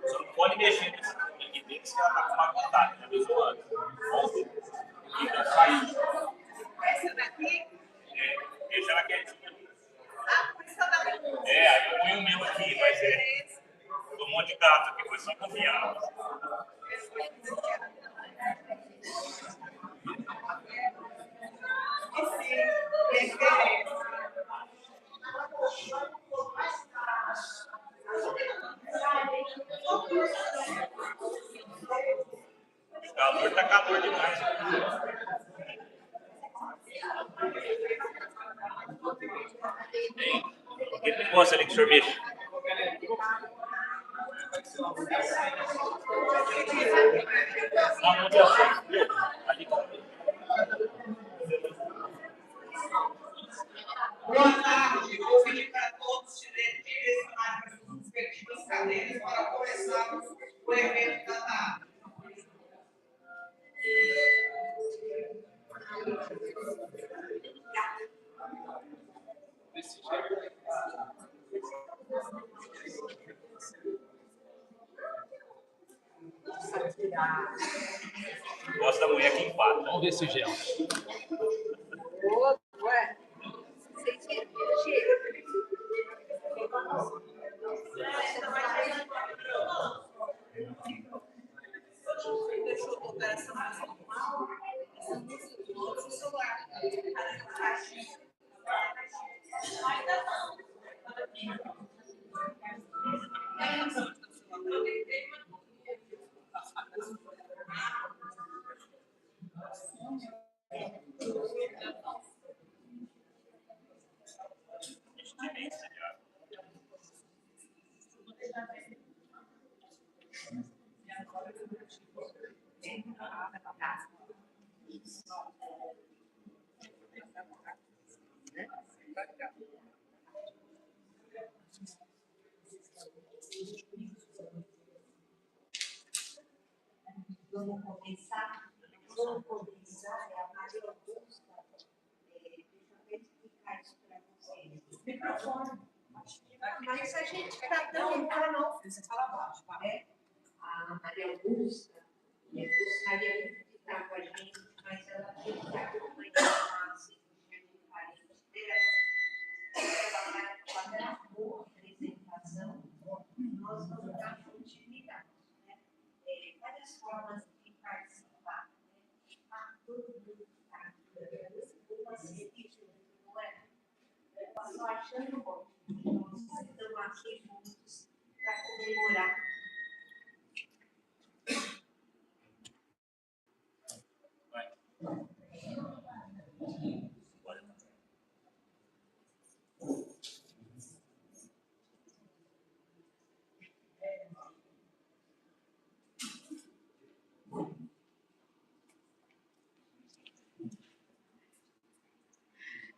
Só não pode mexer nesse link deles que ela tá com uma vontade, já avisou antes. Ontem, então saiu. Essa daqui? Deixa ela quietinha. Ah, por isso ela tá bem. Aí eu ponho o meu aqui, mas tem um monte de gato aqui, foi só confiar. O calor tá calor demais. Aquele negócio ali que o senhor mexe. Não, ali. Boa tarde, vou pedir para todos se direcionarem para suas respectivas cadeiras para começarmos o evento da tarde. Gosto da mulher que empata. Vamos ver esse gel. Ué, deixa eu botar essa Vamos começar é a Maria Augusta. Deixa eu explicar isso para vocês. Microfone. Mas a gente está dando não, você fala baixo, tá? A Maria Augusta gostaria muito de estar com a gente, mas ela teve que acompanhar uma cirurgia de parente dela. Ela vai fazer a boa apresentação. Nós vamos dar continuidade. Várias formas de participar. Todo mundo está aqui. Uma serviço, não é? Eu estou achando bom. Nós estamos aqui juntos para comemorar.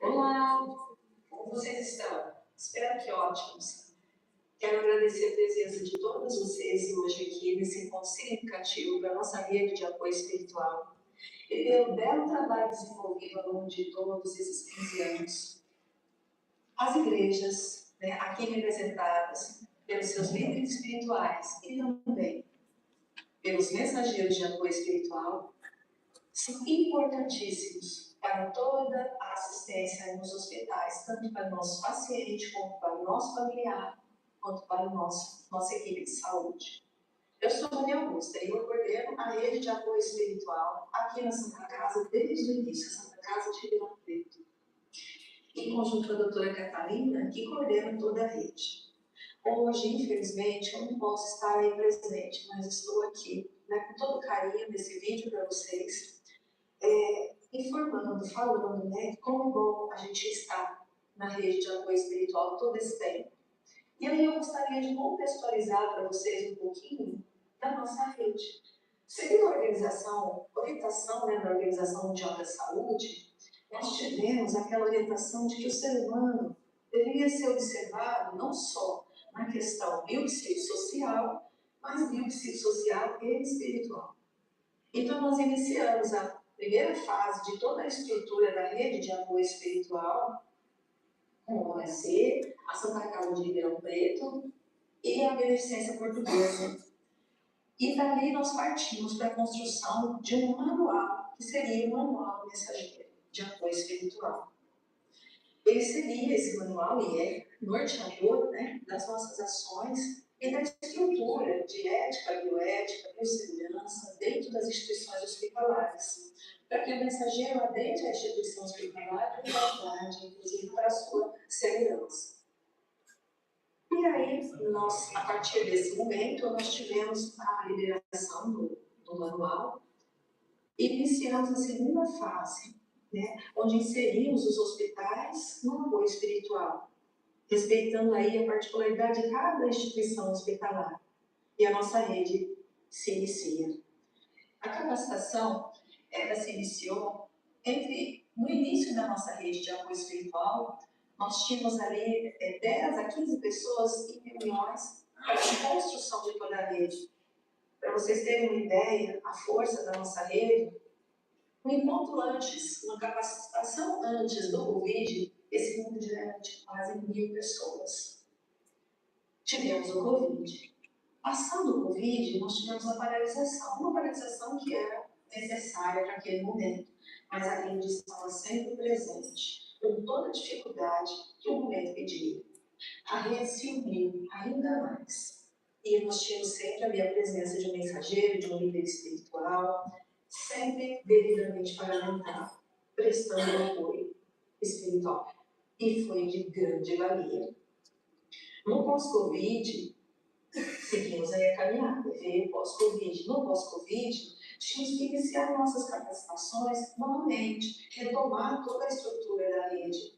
Olá, como vocês estão? Espero que ótimos. Quero agradecer a presença de todos vocês hoje aqui nesse encontro significativo da nossa rede de apoio espiritual e pelo belo trabalho desenvolvido ao longo de todos esses 15 anos. As igrejas, aqui representadas pelos seus líderes espirituais e também pelos mensageiros de apoio espiritual, são importantíssimos para toda a assistência nos hospitais, tanto para o nosso paciente, quanto para o nosso familiar, quanto para a nossa equipe de saúde. Eu sou Maria Augusta e eu coordeno a rede de apoio espiritual aqui na Santa Casa desde o início, a Santa Casa de Ribeirão Preto. Em conjunto com a doutora Catarina, que coordena toda a rede. Hoje, infelizmente, eu não posso estar aí presente, mas estou aqui, com todo carinho nesse vídeo para vocês, informando, falando, como é bom a gente estar na rede de apoio espiritual todo esse tempo. E aí eu gostaria de contextualizar para vocês um pouquinho da nossa rede. Segundo a orientação da Organização Mundial da Saúde, nós tivemos aquela orientação de que o ser humano deveria ser observado não só na questão biopsicossocial, mas biopsicossocial e espiritual. Então nós iniciamos a primeira fase de toda a estrutura da rede de apoio espiritual, com o OAC, a Santa Casa de Ribeirão Preto e a Beneficência Portuguesa. E dali nós partimos para a construção de um manual, que seria o Manual do Mensageiro de Apoio Espiritual. Ele seria, esse manual, e é norteador, né, das nossas ações e da estrutura de ética, bioética, biossegurança dentro das instituições hospitalares, para que o mensageiro adentre a instituição hospitalar com qualidade, inclusive para a sua segurança. E aí, nós, a partir desse momento, nós tivemos a liberação do manual e iniciamos a segunda fase, né, onde inserimos os hospitais no apoio espiritual, respeitando aí a particularidade de cada instituição hospitalar. E a nossa rede se inicia. A capacitação, ela se iniciou no início da nossa rede de apoio espiritual. Nós tínhamos ali 10 a 15 pessoas em reuniões para a construção de toda a rede. Para vocês terem uma ideia, a força da nossa rede, um encontro antes, uma capacitação antes do Covid, esse grupo já era de quase 1.000 pessoas. Tivemos o Covid. Passando o Covid, nós tivemos a paralisação, uma paralisação que era necessária para aquele momento, mas a rede estava sempre presente, com toda a dificuldade que o momento pedia. A rede se uniu ainda mais. E nós tínhamos sempre ali a presença de um mensageiro, de um líder espiritual, sempre devidamente paramentado, prestando apoio espiritual. E foi de grande valia. No pós-Covid, seguimos aí a caminhada, veio pós-Covid. No pós-Covid, tínhamos que iniciar nossas capacitações novamente, retomar toda a estrutura da rede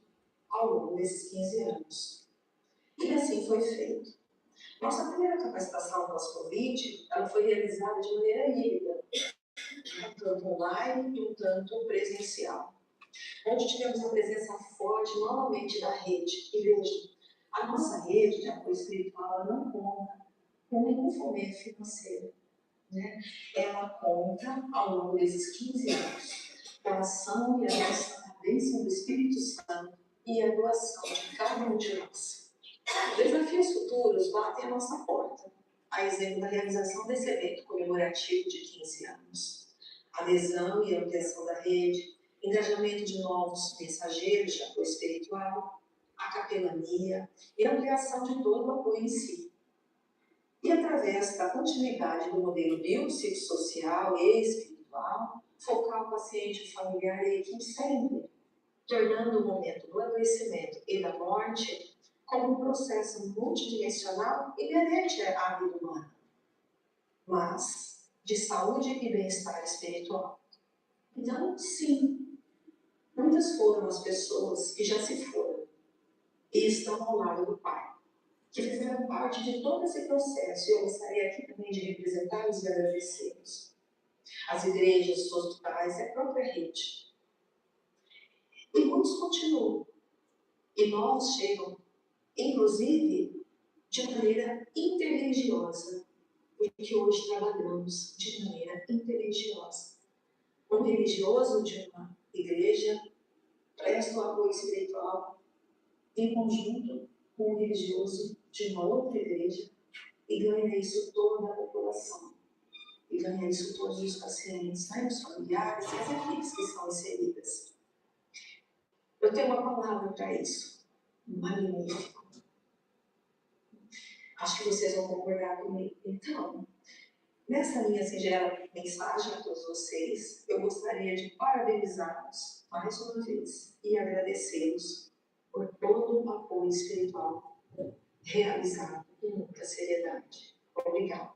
ao longo desses 15 anos. E assim foi feito. Nossa primeira capacitação pós-Covid, ela foi realizada de maneira híbrida, um tanto online e um tanto presencial, onde tivemos a presença forte novamente da rede. E veja, a nossa rede de apoio espiritual ela não conta com nenhum fomento financeiro, né? Ela conta, ao longo desses 15 anos, com a ação e a bênção do Espírito Santo e a doação de cada um de nós. Desafios futuros batem à nossa porta, a exemplo da realização desse evento comemorativo de 15 anos. Adesão e ampliação da rede, engajamento de novos mensageiros de apoio espiritual, a capelania e ampliação de todo o apoio em si. E através da continuidade do modelo biopsicossocial e espiritual, focar o paciente, o familiar e a equipe sempre, tornando o momento do adoecimento e da morte como um processo multidimensional inerente à vida humana, mas de saúde e bem-estar espiritual. Então, sim, muitas foram as pessoas que já se foram e estão ao lado do Pai, que fizeram parte de todo esse processo, e eu gostaria aqui também de representá-los e agradecê-los. As igrejas, os hospitais e a própria rede. E muitos continuam, e novos chegam, inclusive de maneira interreligiosa, e que hoje trabalhamos de maneira interreligiosa. Um religioso de uma igreja presta o apoio espiritual em conjunto com um religioso de uma outra igreja e ganha isso toda a população. E ganha isso todos os pacientes, né, os familiares e as equipes que são inseridas. Eu tenho uma palavra para isso. Magnífico. Acho que vocês vão concordar comigo. Então, nessa minha singela mensagem a todos vocês, eu gostaria de parabenizá-los mais uma vez e agradecê-los por todo o apoio espiritual realizado com muita seriedade. Obrigada.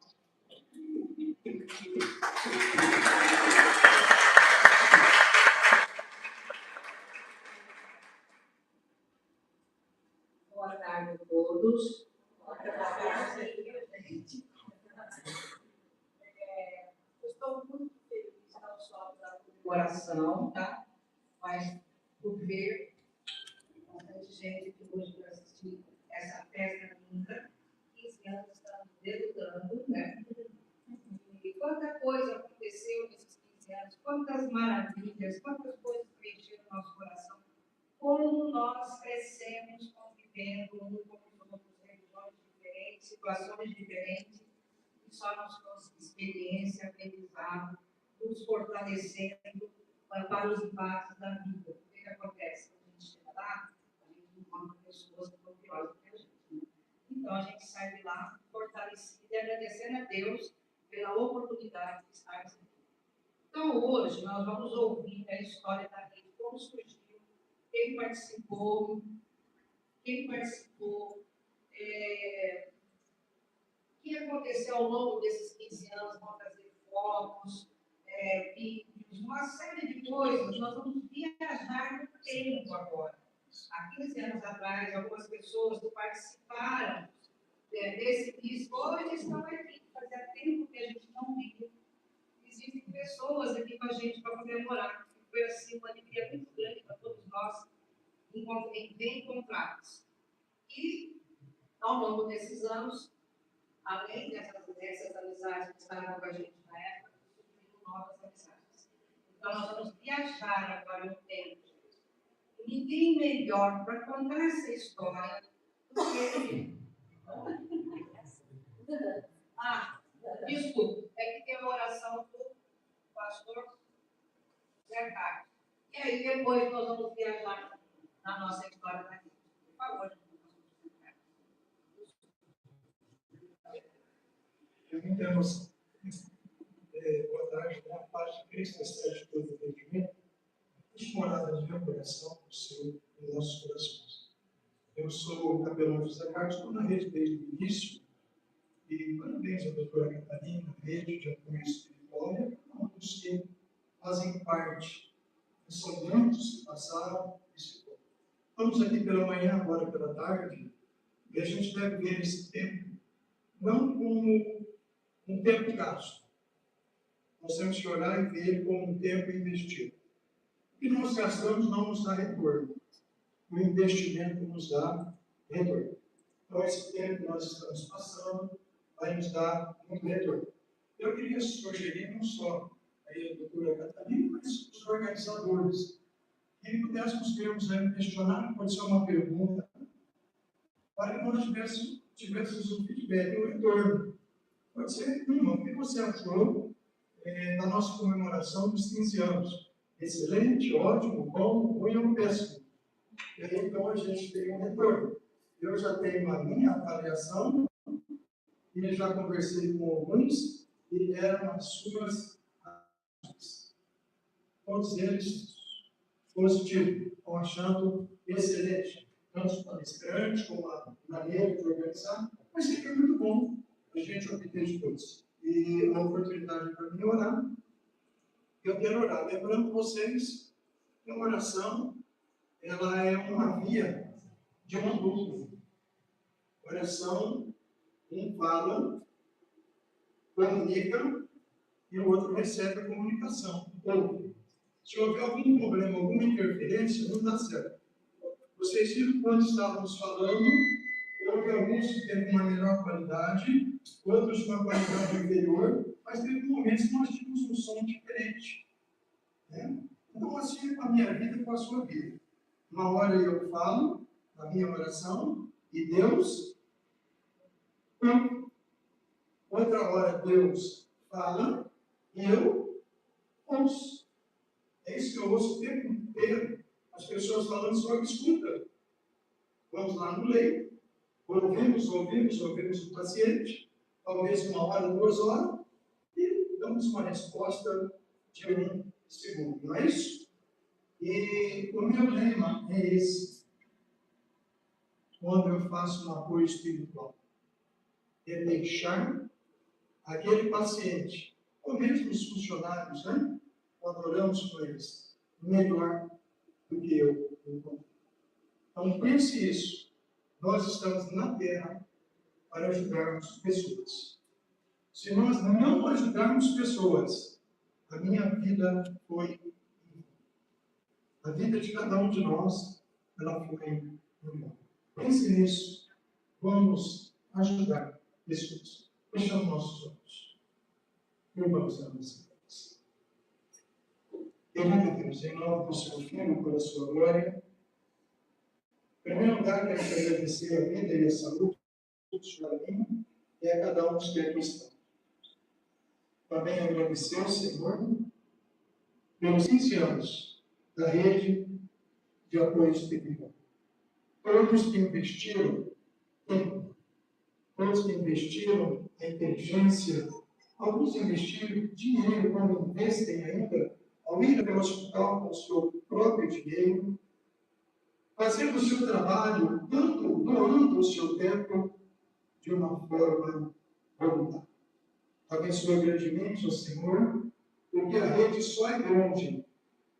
Boa tarde a todos. Estou muito feliz não só pela comemoração, tá? Mas por ver bastante gente que hoje vai assistir essa festa linda. 15 anos estamos debutando, né? E quanta coisa aconteceu nesses 15 anos, quantas maravilhas, quantas coisas preencheram o nosso coração. Como nós crescemos convivendo em comum, como somos religiões diferentes, situações diferentes, e só nós temos experiência, aprendizado, nos fortalecendo para os embates da vida. O que acontece? Quando a gente chega lá, a gente encontra pessoas que são piores do que a gente. Né? Então, a gente sai de lá fortalecido e agradecendo a Deus pela oportunidade de estarmos aqui. Então, hoje, nós vamos ouvir a história da rede, como surgiu, quem participou, o que aconteceu ao longo desses 15 anos, vamos fazer fotos, vídeos, uma série de coisas. Nós vamos viajar no tempo agora. Há 15 anos atrás, algumas pessoas que participaram desse disco, hoje estão aqui, fazia tempo que a gente não via. Existem pessoas aqui com a gente para comemorar. Foi assim uma alegria muito grande para todos nós em encontrarmos. E, ao longo desses anos, além dessas amizades que estavam com a gente na época, surgiram novas amizades. Então, nós vamos viajar agora no tempo. Ninguém melhor para contar essa história do que ele. Desculpa, é que tem a oração do pastor Zé Carlos. E aí, depois, nós vamos viajar na nossa história daqui. Por favor. Eu não tenho noção. Boa tarde, da parte de Cristo, esta de todo o entendimento, os moradas do meu coração, do seu e dos nossos corações. Eu sou o Capelão José Carlos, estou na rede desde o início, e parabéns à doutora Catarina, rede de apoio espiritual, e a cada um dos que fazem parte. São muitos que passaram e se foram. Estamos aqui pela manhã, agora pela tarde, e a gente deve ver esse tempo não como um tempo gasto. Nós temos que olhar e ver como um tempo investido. O que nós gastamos não nos dá retorno. O investimento nos dá retorno. Então, esse tempo que nós estamos passando vai nos dar muito retorno. Eu queria sugerir não só a doutora Catarina, mas os organizadores, que pudéssemos termos questionar, pode ser uma pergunta, para que nós tivéssemos um feedback, um retorno. Pode ser, o que você achou da nossa comemoração dos 15 anos? Excelente, ótimo, bom, ruim ou péssimo? E aí, então, a gente tem um retorno. Eu já tenho a minha avaliação e já conversei com alguns e deram as suas avaliações. Todos eles positivos, estão achando excelente. Tanto os palestrantes como a maneira de organizar, mas sempre é muito bom a gente obter de todos. E a oportunidade para mim é orar. Eu quero orar. Lembrando vocês que a oração ela é uma via de uma dupla. Oração, um fala, comunica e o outro recebe a comunicação. Ouve. Se houver algum problema, alguma interferência, não dá certo. Vocês viram quando estávamos falando, houve alguns que teve uma melhor qualidade, outros com uma qualidade inferior, mas teve momentos que nós tínhamos um som diferente. Né? Então, assim é com a minha vida e com a sua vida. Uma hora eu falo, na minha oração, e Deus, outra hora Deus fala, e eu ouço. É isso que eu ouço o tempo inteiro. As pessoas falando sobre escuta. Vamos lá no leito, ouvimos o paciente, talvez 1 hora, 2 horas, e damos uma resposta de 1 segundo, não é isso? E o meu lema é esse, quando eu faço um apoio espiritual, é deixar aquele paciente, ou mesmo os funcionários, né? Quando oramos com eles, melhor do que eu encontrei. Então, pense isso. Nós estamos na Terra para ajudarmos pessoas. Se nós não ajudarmos pessoas, a minha vida foi. A vida de cada um de nós, ela foi em vão. Pense nisso. Vamos ajudar pessoas. Fechamos nossos olhos. E vamos a nossa cabeça. Querido Deus, em nome do Seu Filho, por a sua glória, Em primeiro lugar, quero te agradecer a vida e a saúde do Senhor a mim e a cada um dos que aqui estão. Também agradecer ao Senhor pelos 15 anos da rede de apoio espiritual. Todos que investiram tempo, todos que investiram a inteligência, alguns investiram dinheiro, como investem ainda, ao ir ao hospital com o seu próprio dinheiro, fazendo o seu trabalho, doando o seu tempo de uma forma voluntária. Abençoe grandemente o Senhor, porque a rede só é grande,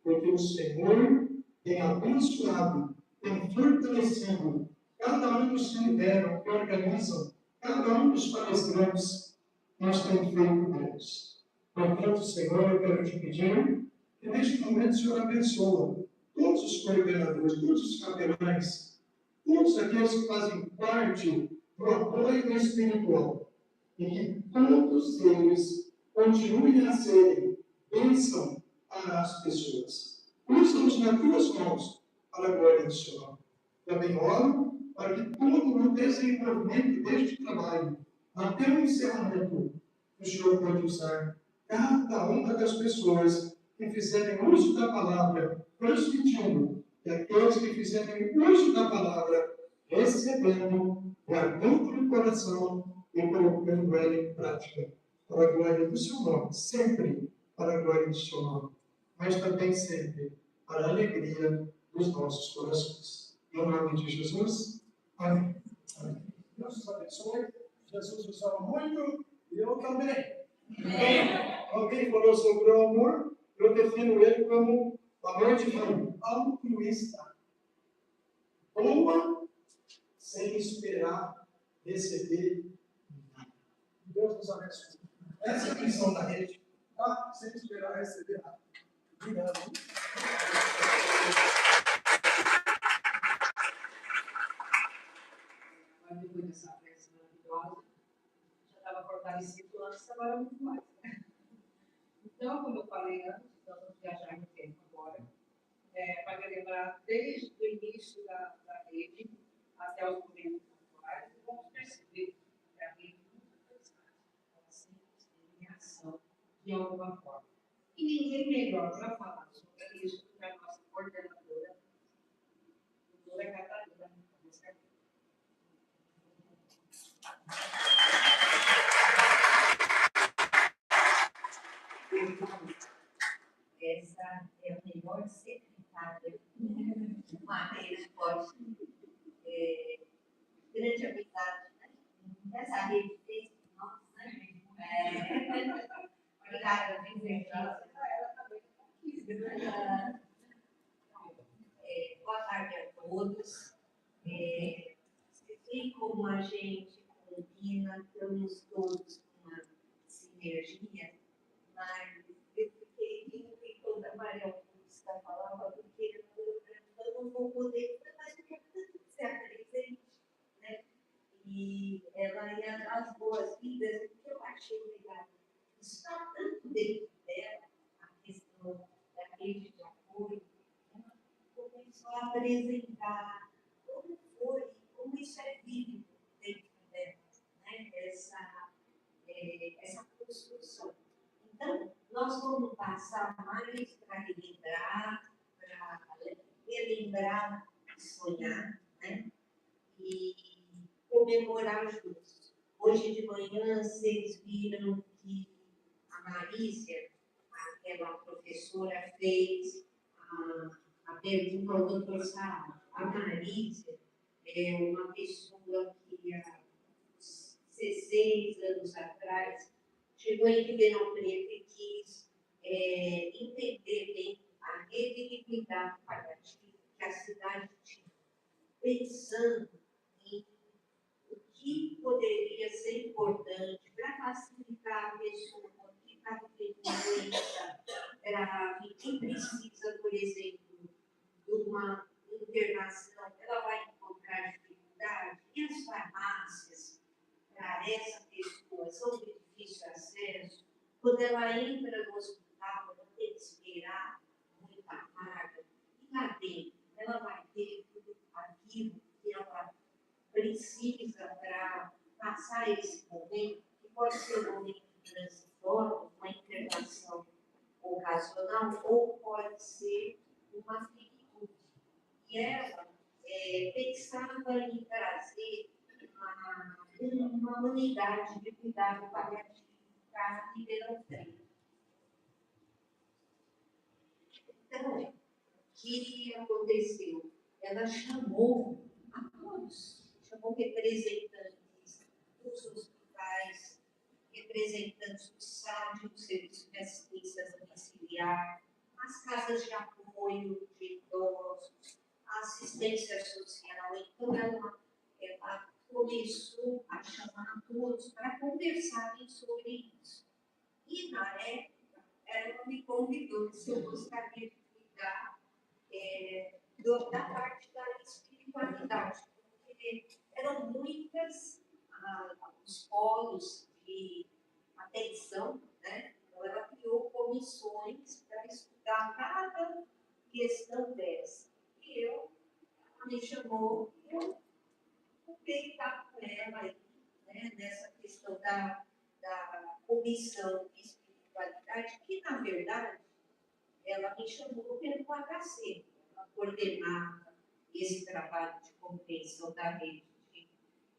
porque o Senhor tem abençoado, tem fortalecido cada um dos que lideram, que organizam, cada um dos palestrantes, nós temos feito Deus. Portanto, Senhor, eu quero te pedir que neste momento o Senhor abençoa todos os coordenadores, todos os capelães, todos aqueles que fazem parte do apoio espiritual, e que todos eles continuem a serem bênção para as pessoas. Usa-nos nas tuas mãos para a glória do Senhor. Também oro para que todo o desenvolvimento deste trabalho, até o encerramento, o Senhor pode usar cada uma das pessoas que fizerem uso da palavra, transmitindo, e aqueles que fizerem uso da palavra, recebendo, guardando no coração e colocando ela em prática, para a glória do seu nome, sempre para a glória do seu nome, mas também sempre para a alegria dos nossos corações. Em nome de Jesus, amém. Amém. Deus os abençoe. Jesus os ama muito e eu também. Amém. Alguém falou sobre o amor, eu defino ele como amor divino, altruísta. Doa sem esperar receber nada. Deus nos abençoe. Essa é a missão da rede, tá? Sem esperar receber nada. Obrigado. Mas depois dessa festa maravilhosa, já estava fortalecido antes, agora muito mais. Então, como eu falei antes, nós vamos viajar no tempo agora, para lembrar desde o início da rede até os momentos atuais, e vamos perceber que a rede nunca foi estática, ela sempre esteve em ação de alguma forma. E ninguém melhor para falar sobre isso do que a nossa coordenadora, a doutora Catarina. Essa é a melhor secretária que uma rede pode ter. Grande amizade, né? Essa rede fez nossa, né? Obrigada, Vitor. Boa tarde a todos. Assim como a gente combina, estamos todos com uma sinergia, mas eu fiquei quando a Maria Augusta falava, porque eu não vou poder, mas eu quero tanto que você apresente, né? E ela ia dar as boas-vindas, porque eu achei legal. Está tanto dentro dela a questão da rede de apoio, ela começou a apresentar como foi, como isso é vívido dentro dela, né? Essa construção. Então, nós vamos passar mais para relembrar e sonhar, né? E comemorar juntos. Hoje de manhã, vocês viram que a Marícia, aquela professora, fez a pergunta ao doutor Sá. A Marícia é uma pessoa que há 16 anos atrás chegou em Ribeirão Preto e quis entender bem a rede de cuidado paliativo que a cidade tinha, pensando em o que poderia ser importante para facilitar a pessoa que está vivendo uma doença grave, que precisa, por exemplo, de uma internação, ela vai encontrar dificuldade, e as farmácias para essa pessoa são de difícil acesso. Quando ela entra no hospital, ela tem que esperar muita carga, e lá dentro ela vai ter tudo aquilo paliativo que ela precisa para passar esse momento, que pode ser um momento transitório, uma internação ocasional, ou pode ser uma finitude. E ela pensava em trazer uma unidade de cuidado paliativo para Ribeirão Preto. Então, o que aconteceu? Ela chamou a todos, chamou representantes dos hospitais, representantes do SAD, do Serviço de Assistência Domiciliar, as casas de apoio de idosos, a assistência social. Então, ela começou a chamar todos para conversarem sobre isso. E, na época, ela me convidou se eu gostaria de cuidar da parte da espiritualidade, porque eram muitas os polos de atenção, né? Então, ela criou comissões para estudar cada questão dessa. E ela me chamou, eu fui estar com ela aí, né, nessa questão da comissão de espiritualidade, que, na verdade, ela me chamou pelo HC, ela coordenava esse trabalho de compreensão da rede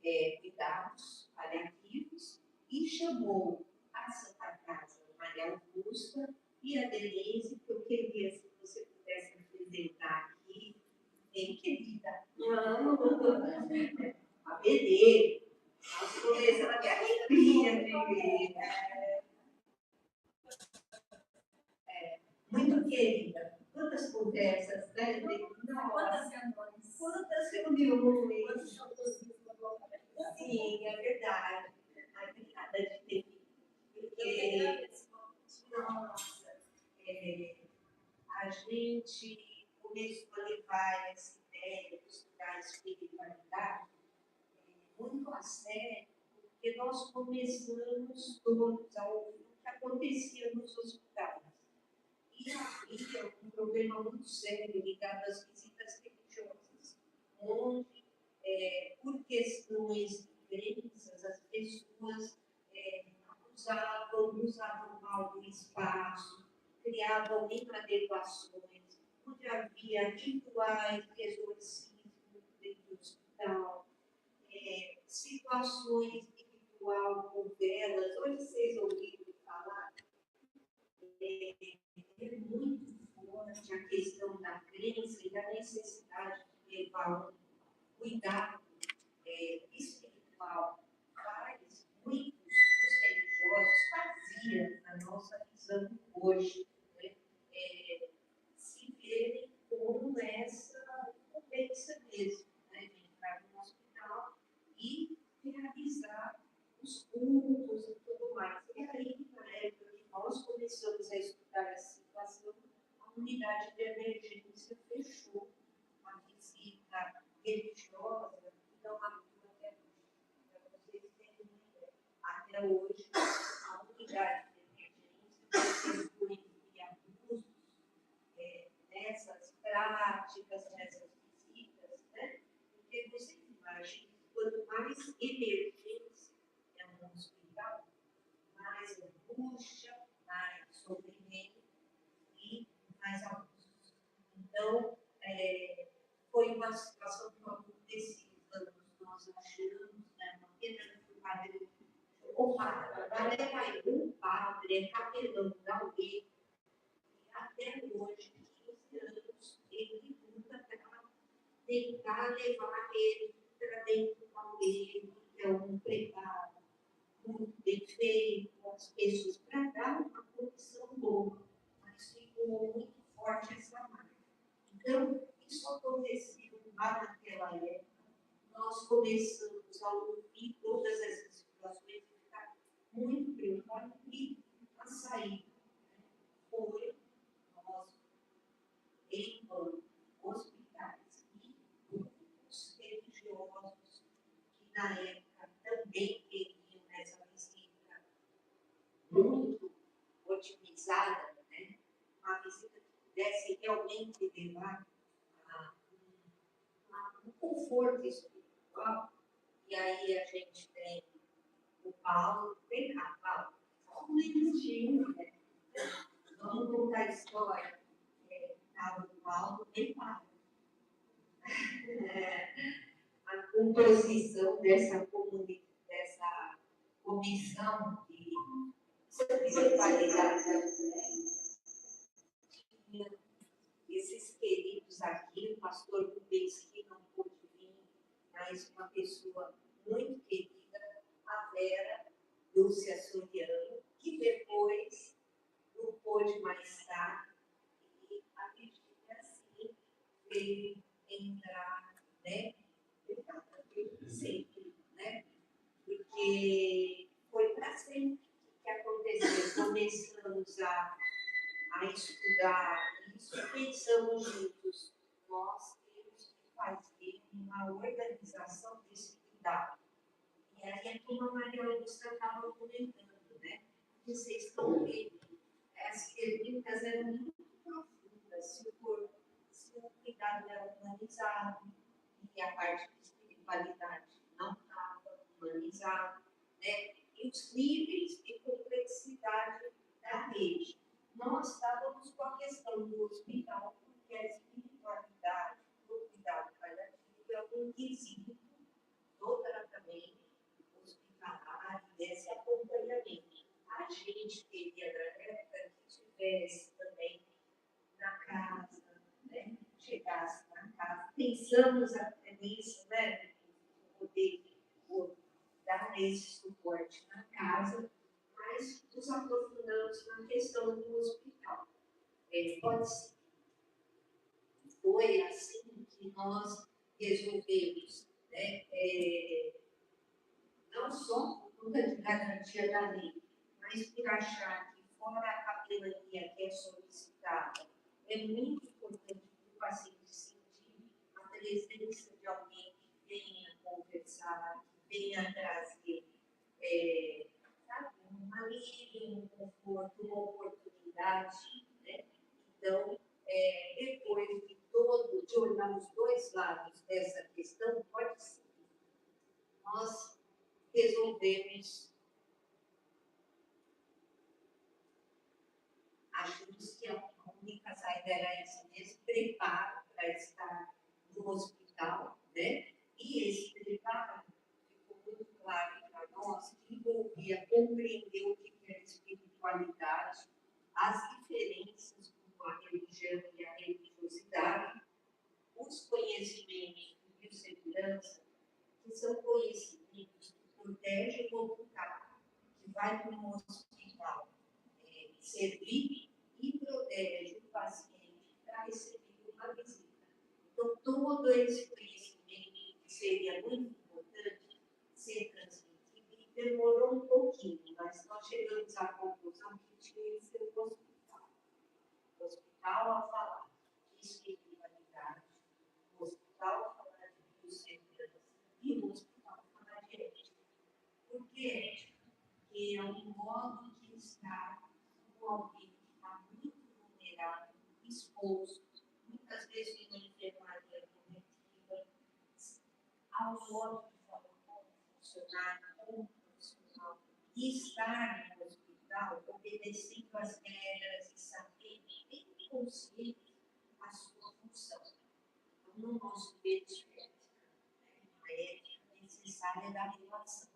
de cuidados paliativos e chamou a Santa Casa Maria Augusta e a Denise, que eu queria, se você pudesse apresentar aqui, bem querida. A BD, nós começamos até a alegria de ver. Muito querida. Quantas conversas, né? Quantas reuniões. Sim, é verdade. Obrigada de ter vindo. Porque, nossa, a gente começou a levar essa ideia de estudar a espiritualidade muito a sério, porque nós começamos todos a ouvir o que acontecia nos hospitais. E havia um problema muito sério ligado às visitas religiosas, onde, por questões de crenças, as pessoas usavam mal do espaço, criavam inadequações, onde havia rituais de exorcismo dentro do hospital, situações de ritual com velas. Hoje vocês ouviram falar, é muito forte a questão da crença e da necessidade de levar um cuidado espiritual. Mas muitos dos religiosos faziam, na nossa visão hoje, né, se verem como essa incumbência mesmo, né, de entrar no hospital e realizar os cultos e tudo mais. E aí, na época que nós começamos a estudar essa situação, a unidade de emergência fechou a visita religiosa, então abriu até hoje. Para vocês terem uma ideia. Até hoje, a unidade de emergência foi de abusos nessas práticas, nessas visitas, né? Porque vocês imaginam, quanto mais emergência é um hospital, mais angústia, mais sofrimento e mais abusos. Então, foi uma situação que nós achamos, né? Uma pena que o padre, vai levar aí um padre, capelão da UE, e até hoje, 15 anos, ele luta para tentar levar ele para dentro da UE, que é um preparo muito bem feito, as pessoas, para dar uma condição boa, mas ficou muito forte essa marca. Então, isso aconteceu lá naquela época, nós começamos a ouvir todas essas situações e ficar muito preocupados e a saída foi nós, enquanto hospitais e grupos religiosos que na época também queriam essa visita muito otimizada, né? Uma visita que pudesse realmente levar um conforto espiritual, e aí a gente tem o Paulo, vem cá, Paulo, só um minutinho, né? Vamos contar a história. O Paulo, vem cá. A composição dessa comissão de espiritualidade da mulher, tinha esses queridos aqui, o pastor Rubens, que não pôde vir, mas uma pessoa muito querida, a Vera Lúcia Soriano, que depois não pôde mais estar, e a Virgínia, assim, veio entrar, né? Sempre, né? Porque foi para sempre que aconteceu. Começamos a estudar isso, pensamos juntos. Nós temos que fazer uma organização desse cuidado. E aí a turma Maria Augusta estava comentando, né? Que vocês estão vendo, as perguntas eram muito profundas, se o cuidado era humanizado, e a parte de espiritualidade não estava humanizada, né? E os níveis de complexidade da rede. Nós estávamos com a questão do hospital, porque a espiritualidade, o cuidado paliativo é um quesito do tratamento hospitalar e desse acompanhamento. A gente queria, na época, que tivesse também na casa, né? Chegasse na casa. Pensamos até nisso, né? Poder dar esse suporte na casa, mas nos aprofundamos na questão do hospital. Pode ser. Foi assim que nós resolvemos, né? Não só por conta de garantia da lei, mas por achar que fora a capelania que é solicitada, é muito importante para o paciente sentir a presença de alguém que venha conversar, que venha trazer um alívio, um conforto, uma oportunidade, né? Então, depois de olhar os dois lados dessa questão, pode ser, nós resolvemos, achamos que a única saída era esse mesmo, preparo para estar no hospital, né? E esse preparo ficou muito claro para nós que envolvia compreender o que é espiritualidade, as diferenças com a religião e a religiosidade, os conhecimentos de biossegurança, que são conhecimentos que protegem o voluntário, que vai para um hospital servir e protege o paciente para receber uma visita. Então, todo esse conhecimento que seria muito importante ser transmitido e demorou um pouquinho, mas nós chegamos à conclusão que tinha que ser o hospital. O hospital a falar de espiritualidade, o hospital a falar de biossegurança e o hospital a falar de ética. Por que ética? Porque é um modo de estar com alguém que está muito vulnerável, exposto, muitas vezes numa enfermaria coletiva, ao modo de falar como funcionário, como profissional, e estar no hospital obedecendo as regras e saber bem consciente a sua função. Então, no nosso meio de ética, a ética necessária da relação.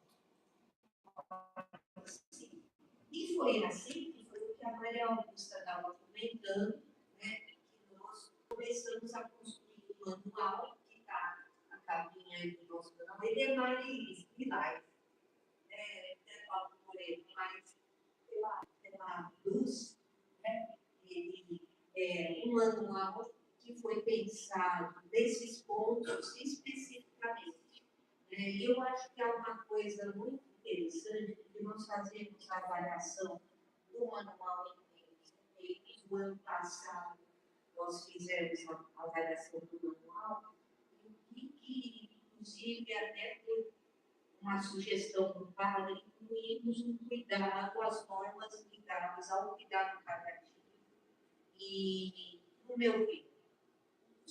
E foi assim que foi o que a Maria Augusta estava comentando, né, que nós começamos a construir um manual, que está a capinha aí do nosso canal. Ele é mais live, mais pela luz, né? Ele é um manual que foi pensado nesses pontos especificamente. E eu acho que é uma coisa muito interessante, porque nós fazemos a avaliação do manual em no ano passado nós fizemos a avaliação do manual, e que, inclusive, até por uma sugestão do padre, incluímos um cuidado, as normas ligadas ao cuidado paliativo. E, no meu ver,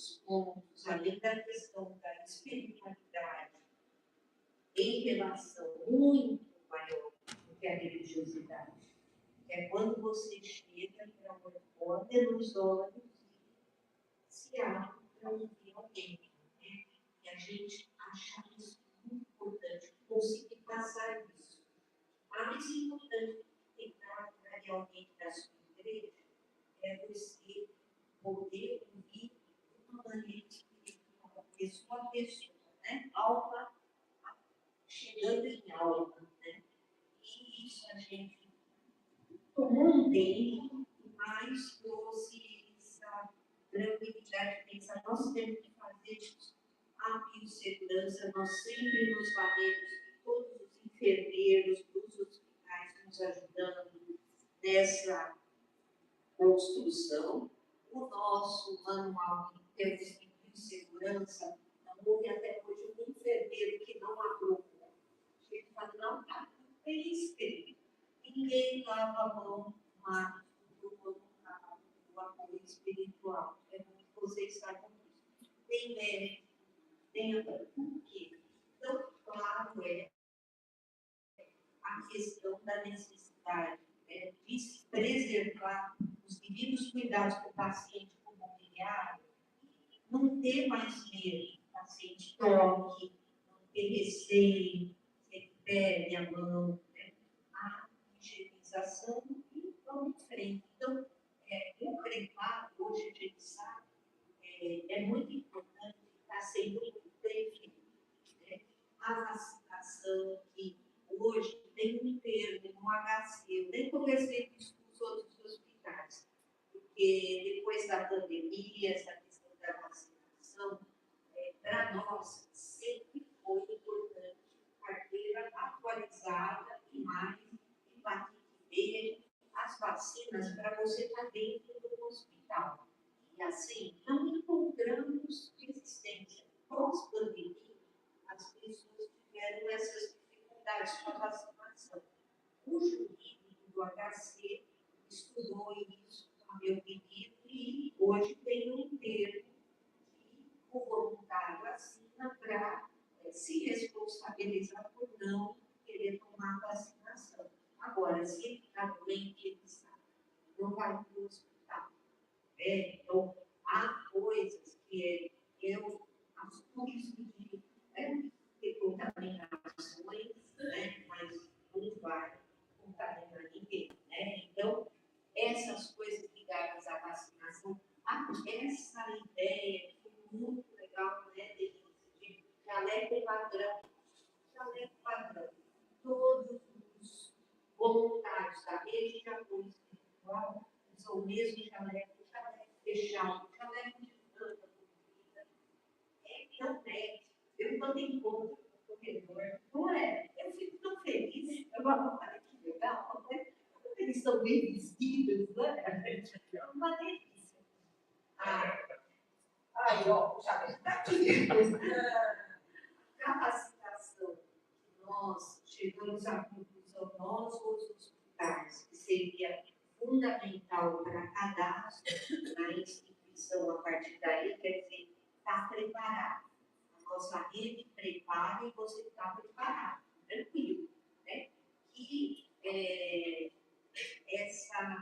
outros pontos, além da questão da espiritualidade, em relação muito maior do que a religiosidade. É quando você chega para olhar nos olhos e se abre para ouvir alguém. Né? E a gente acha isso muito importante, conseguir passar isso. Mais importante do que tentar atrair alguém da sua igreja é você poder ouvir de uma maneira espiritual, pessoa a pessoa, né? Alma chegando em alma. Né? E isso a gente tomou um tempo, mas trouxe essa tranquilidade de pensar, nós temos que fazer isso. A biossegurança, nós sempre nos valemos de todos os enfermeiros dos hospitais nos ajudando nessa construção. O nosso manual em termos de biossegurança, não houve até hoje um enfermeiro que não aprovou. A gente fala, não, está tudo bem escrito. Ninguém lava a mão mais do apoio espiritual. É bom que vocês saibam disso. Tem médico, tem por quê? Então, claro, é a questão da necessidade de se preservar os devidos cuidados com o paciente com mobiliário, não ter mais medo que o paciente toque, não ter receio, que ele pegue a mão, a higienização e vamos em frente. Então, o preparo, hoje a gente sabe, é muito importante, está sendo muito bem feito. Né? A vacinação, que hoje tem um termo no HC, eu nem conversei isso com os outros hospitais, porque depois da pandemia, essa questão da vacinação, para nós sempre foi importante carteira atualizada e mais hepatite B, as vacinas para você estar dentro do hospital. E assim, não encontramos resistência. Pós-pandemia, as pessoas tiveram essas dificuldades com a vacinação. O jurídico do HC estudou isso a meu pedido e hoje tem um termo que o voluntário assina para se responsabilizar por não querer tomar a vacinação. Agora, se ele está doente, ele sabe, não vai para o hospital. Então, há coisas que eu assumo isso de ter contaminações, né, mas não vai contaminar ninguém. Né? Então, essas coisas ligadas à vacinação, essa ideia que foi muito legal, né, de jaleco padrão. Jaleco padrão. Todos os voluntários da rede de apoio espiritual usam o mesmo jaleco fechado, jaleco de planta comida. Realmente, eu quando encontro no corredor, não é? Eu fico tão feliz, eu falo, olha que legal, né? Eles estão bem vestidos, né? É uma delícia. Aí, ó, o jaleco está aqui. Capacitação que nós chegamos à conclusão, nós, os hospitais, que seria fundamental para cadastro na instituição a partir daí, quer dizer, está preparado. A nossa rede prepara e você está preparado, tranquilo. Né? E essa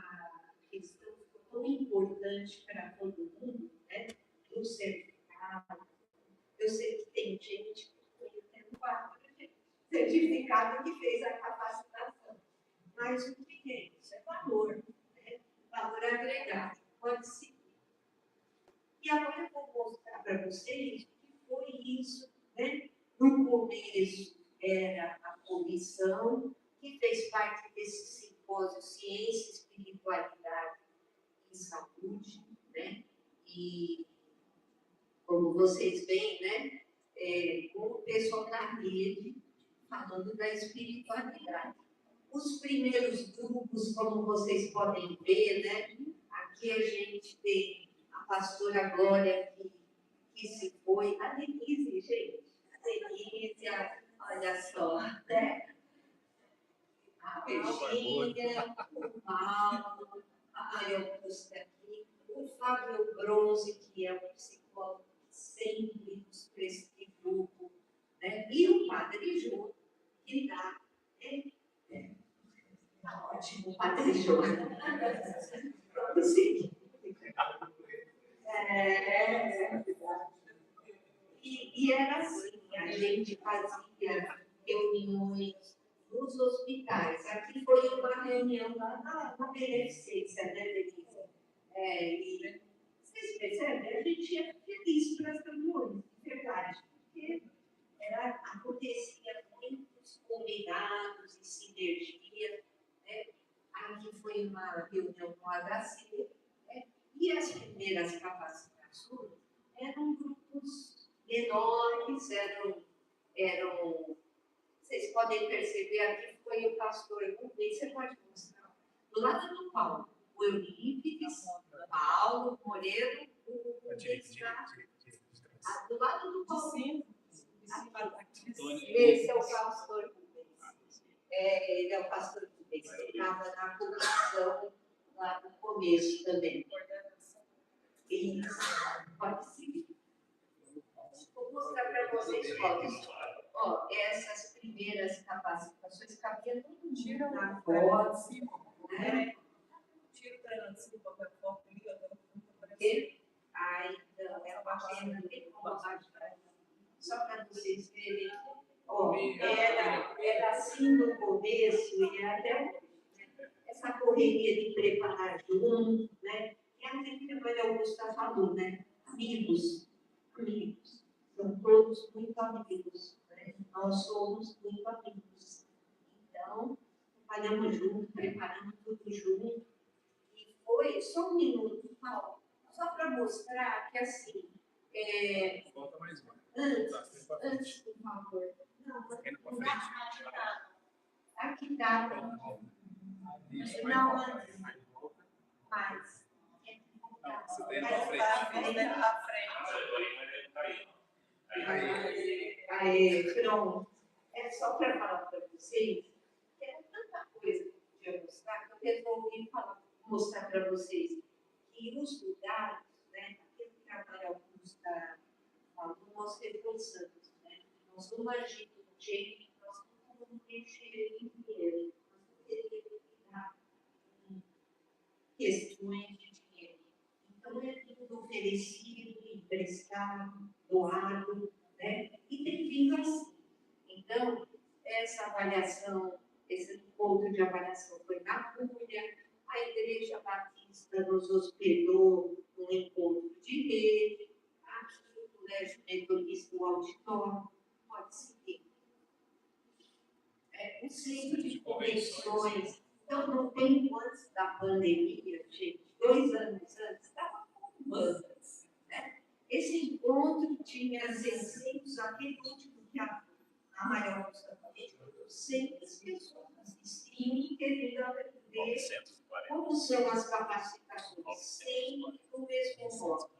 questão ficou tão importante para todo mundo, né? Do certificado. Eu sei que tem gente que certificado que fez a capacitação. Mas o que é isso? É valor, né? Valor agregado. Pode seguir. E agora eu vou mostrar para vocês o que foi isso, né? No começo era a comissão que fez parte desse simpósio Ciência, Espiritualidade e Saúde, né? E como vocês veem, né? O pessoal da rede falando da espiritualidade. Os primeiros grupos, como vocês podem ver, né? Aqui a gente tem a pastora Glória, que se foi, a Denise, gente, a Denise, olha só, né? A Virgínia, o Paulo, a Maria Augusta aqui, o Fábio Bronze, que é um psicólogo que sempre nos presta grupo, né? E o Padre Jô, que dá. Tá ótimo, o Padre Jô. Sim. E era assim, a gente fazia reuniões nos hospitais. Aqui foi uma reunião lá na beneficência, né, Denise? E vocês percebem? A gente ia feliz para as reuniões, de verdade, porque acontecia muitos combinados e sinergia, né? Aqui foi uma reunião com a HC, né? E as primeiras capacitações eram grupos menores, vocês podem perceber, aqui foi o pastor Rubens, você pode mostrar, do lado do Paulo, o Eurípides, Paulo, Moreiro, o Rubens, do lado do Paulo, esse é o pastor Rubens, ele é o pastor Rubens, ele estava na comissão lá no começo também. Isso, pode seguir. Vou mostrar para vocês fotos. Ó, essas primeiras capacitações cabiam todo mundo na foto, né? Tira o treinador de papel foto e Aí, então, é uma pena bem comparável. Só para vocês verem. Ó, era assim no começo, e até essa correria de preparar junto, né? E aquilo que a Maria Augusta falou, né? Amigos. São todos muito amigos, né? Nós somos muito amigos. Então, trabalhamos juntos, preparamos tudo junto. E foi só um minuto, Paulo, só para mostrar que, assim, Volta mais uma. antes, por favor. Não, aqui dá. Não, antes. Mais. Você tem na frente. Aí, pronto. É só para falar para vocês que era tanta coisa que eu podia mostrar que eu resolvi mostrar para vocês que os lugares, né, aquilo que a Maria Augusta falou, nós reforçamos, né? Nós vamos agir de um jeito que nós não vamos mexer em dinheiro, nós não teríamos que dar questões de dinheiro. Então, é tudo oferecido, emprestado, doado, né? E tem vindo assim. Então, essa avaliação, esse encontro de avaliação foi na Cúria, a Igreja Batista nos hospedou num encontro de rede, aqui no Colégio Metodista do Auditório, pode seguir. O centro de convenções, então, no tempo antes da pandemia, gente, 2 anos antes, estava com bandas, né? Esse encontro tinha 600, aquele último que a Maria Augusta falou, 200 pessoas assistindo, querendo aprender como são as capacitações, sempre no mesmo modo.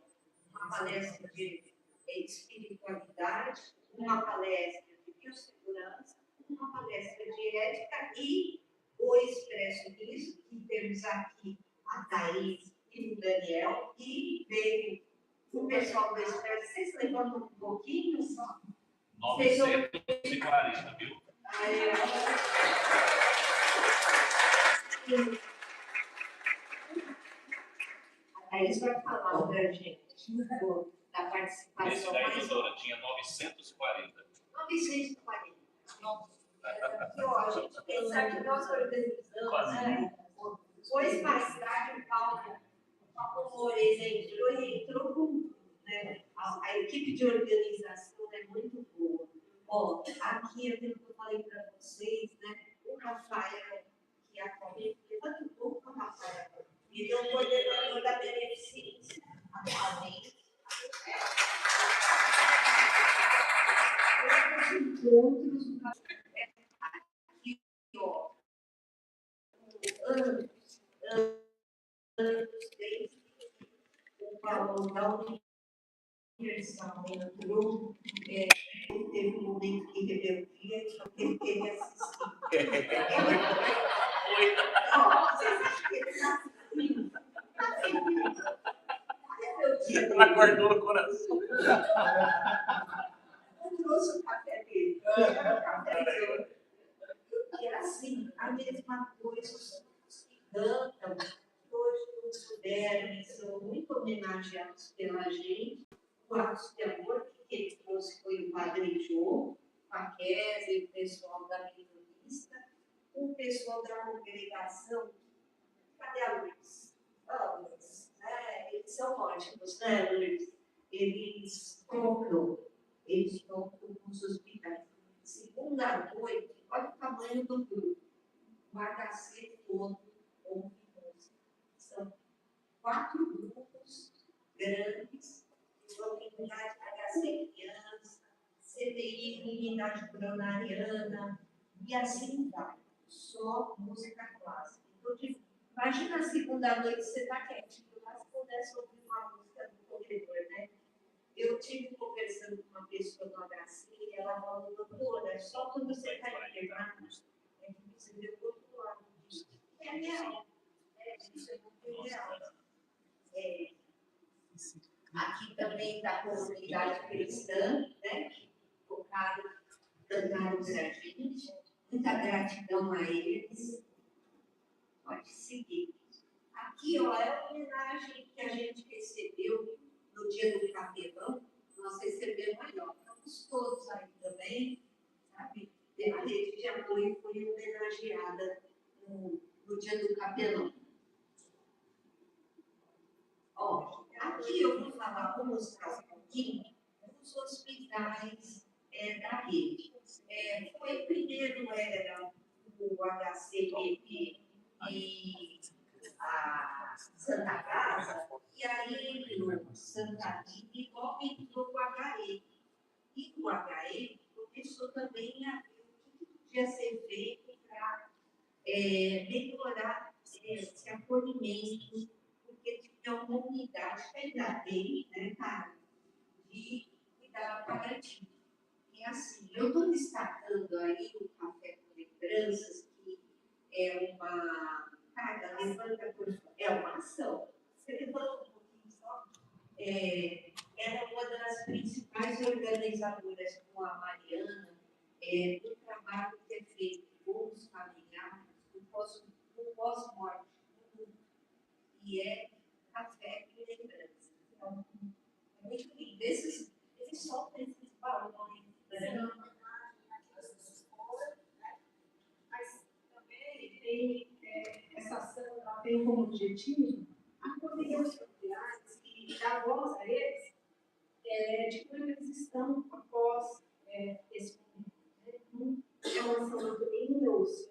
Uma palestra de espiritualidade, uma palestra de biossegurança, uma palestra de ética e o Expresso disso, que temos aqui a Thaís e o Daniel, e veio o pessoal do Expresso. Vocês levantam um pouquinho só? 940, viu? Aí eles vão falar para a gente da participação. Esse daí, doutora, tinha 940. 940. A gente pensar que nós organizamos, né? Depois, mais tarde, o Paulo Moreira entrou com, né? A equipe de organização é muito boa. Ó, aqui aquilo que eu falei para vocês, né? O Rafael, que atualmente, levanta um pouco o Rafael, ele é o coordenador da beneficência atualmente. Os encontros, aqui, ó, anos, desde o valor da Universal entrou, teve um momento que rebeldia, só que ele queria assistir. Vocês acham que ele está assistindo? guardou no coração. Eu trouxe o café dele. Era o café dele. E era assim, a mesma coisa, os que cantam, que hoje não puderam e são muito homenageados pela gente. O Atos de Amor, que ele trouxe foi o Padre Jô, a Kézia e o pessoal da Metodista, o pessoal da congregação. Cadê a Luiz? Ah, Luiz, eles são ótimos, né, Luiz? Eles tocam nos hospitais. Segunda noite, olha o tamanho do grupo. O HC todo ouve música. São 4 grupos grandes que vão em unidade HC criança, CTI, unidade coronariana, e assim vai. Só música clássica. Então, imagina a segunda noite, você está quietinho, mas se pudesse ouvir uma música do corredor, né? Eu estive conversando com uma pessoa no HC e ela falou, doutora, só quando você está internado, é que você vê o outro lado disso. É real. Isso é muito real. Aqui também da comunidade cristã, né? Que tocaram, cantaram pra gente. Muita gratidão a eles. Pode seguir. Aqui, ó, é a homenagem que a gente recebeu no dia do capelão. Nós recebemos aí, ó. Estamos todos aí também, sabe? A rede de apoio foi homenageada no dia do capelão. Ó, aqui eu vou falar, vou mostrar um pouquinho os hospitais da rede. Foi primeiro era o HCPP e a Santa Casa, e aí o Santa Rita, e logo entrou o HE. E o HE começou também a ver o que podia ser feito para melhorar esse acolhimento, porque tinha uma unidade que ainda tem, né, cara, de cuidado paliativo. E assim, eu estou destacando aí o Café com Lembranças, que é uma. Cara, levanta por é uma ação. Você levanta um pouquinho só. Ela é uma das principais organizadoras com a Mariana do trabalho que é feito com os familiares do pós-morte, e é Café com Lembranças. Então, é muito lindo. Eles soltam esses balões. Mas também tem essa ação, ela tem como objetivo acolher os familiares e dar voz a eles de como eles estão após esse momento. É uma ação muito linda, os